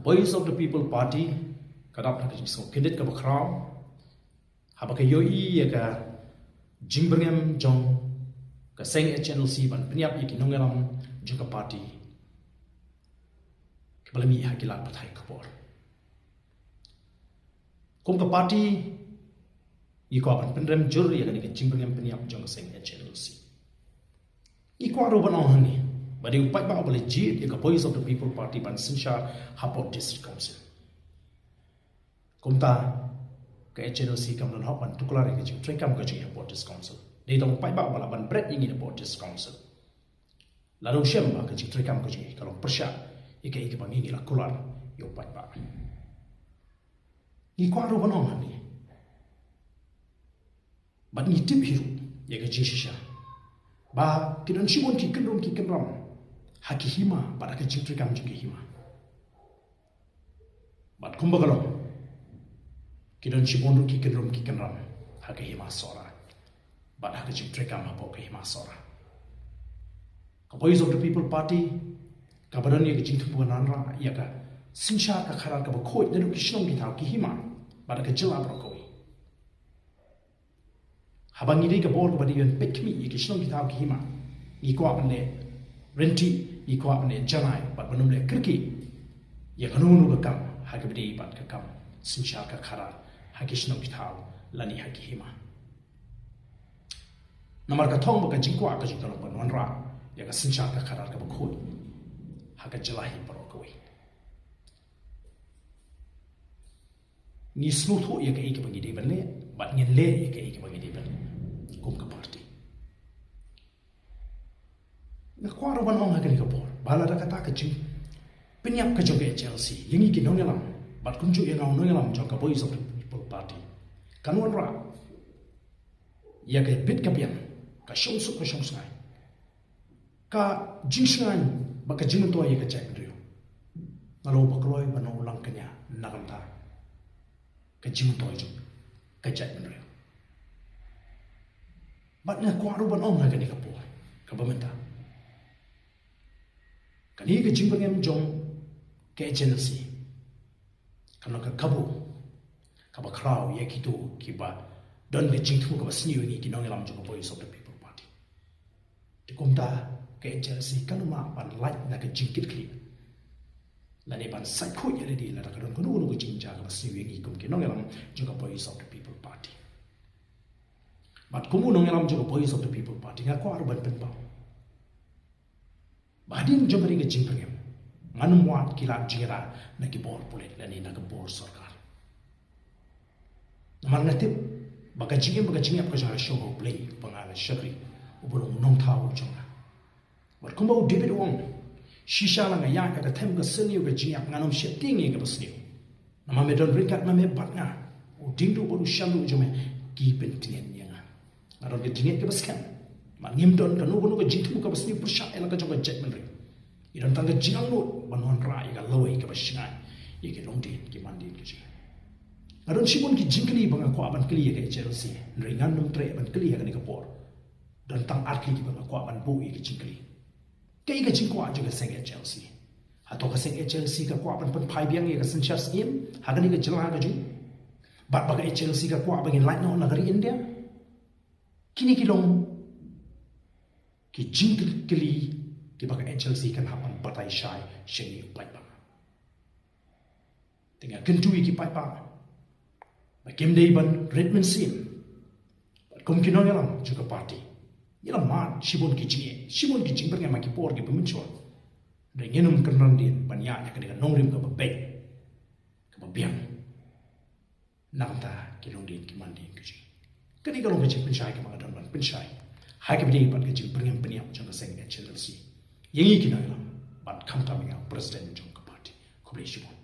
Voice of the People Party kadap nak so candidate ka bakraw haba ka yoi ka jingbrengem jong ka seng HNLC ban peniap iki nongelam juga party kebalami hakilat pathai kapor kum ka party iko ban pendrem jur ya ka jingbrengem peniap jong ka seng HNLC iko aro ban ohani badi upai ba boleh jit ya ka Voice of the People Party ban sinsha hapot district council kumta ke HNLC kam dan hopan tukular ke jing trekam ke jing hapot district council dei tong upai ba bala ban bread ingin hapot district council lalu shem ba ke jing trekam ke jing kalau persya ike bang ingin la kular yo upai ba ni ko aro ban ohani ban ni tip hiru ya ke jing shisha ba kidon shibon ki kendom ki kendram hakihima pada ke jing trekam jing hima bat kumbagalong kidon shibon ki kendom ki kendram hakihima sora bat hak jing trekam hapo ke hima sora ka Voice of the People Party ka badan ye jing tupuan anra ya ka sinsha ka kharal ka khoi deru ki shnong ki thau ki hima pada ke jela brokoi habang ini ke bor badi yon pekmi ye ki shnong ki thau ki hima ni ko apne renti ni ko apne janai bat banum le kirki ya kanunu ka kam hakabdi bat ka kam sinsha ka kharal hakishnong ki thau lani hakihima namar ka thong ba ka jingkwa ka jing talong ban wanra ya ka sinsha ka kharal ka khoi haka jelahi brokoi ni snutho ya ka ik bagi de banle bat ngin le ya ka ik bagi de ban kum ka party na kwaro ban ong haka ni ka por bala da kata ka jing penyap ka joge Chelsea yangi ki nongelam bat kunju ya ngau nongelam jong ka Voice of the People Party kanwan ra ya ka bit ka pian ka shongsu ka shongsai ka jingsngan baka jingan to ya ka chai rio ngalo bakloi bano ulang kanya nagamta ka jingan to ju ka chai rio bat na kwaru ban ong ha ka ni ka po ka bamenta kani ka jingbangem jong ka HNLC kana ka kabu ka ba kraw ya kitu ki ba don le jingtu ka ba sniu ni ki nongelam jong Voice of the People Party ti kumta ke HNLC kanuma ban like na ka jingkit kli la ne ban sai ko ya di la ka don ko no ko jingja ka ba sniu ni kum ki nongelam jong Voice of the People Party bat kumu nongelam jong Voice of the People Party nga ko arban pen pa badin jong ringa jingbangem manum wat kilap jira na ki bor pulit la ni na ka bor sarkar namar natip baka jingem ap ka jara show ho play pangala shakri ubulong nong thau jonga bar kumba David Wong shisha la nga yak ka them ka senior ka jingap nganom sheting ye ka basniu nama me don rikat na me batna u dingdu bodu shalu jome ki pentien yenga ngaron ke jinget ka baskan ma ngim don ka no ka jingtu ka basniu persha ela ka jonga jet menri idan tangga jingang no banon ra ya lawai ka basngai ye ke longdi ki mandi ki ji adon sibon ki jingkli banga ko aban kli ya ke Chelsea ringan num tre aban kli ya ka por dan tang arki ki banga ko aban bu ye ki jingkli kai ka jingko aja ka seng Chelsea atau ka seng Chelsea ka ko aban pen phai biang ye ka sen chas im haga ni ka jela ka ju bat baga Chelsea ka ko aban in light no nagari India kini ki long ki jingkli ki baga Chelsea kan hapan patai shai shengi upai ba tinggal kentui ki pai pa ba kem dei ban Redmond sim kum ki nongelam juga party ila mat shibon ki jing berngam ki por ki pemenchor rengenum kanran din ban ya ka dengan nongrim ka ba ka ba biang namta ki long din ki mandi ki ji kani ka long ki penchai ki ma don ban penchai ha ki bidi ban ki jing berngam peniap jang seng HNLC yengi ki nongelam ban kam ta mi president jong ka party ko shibon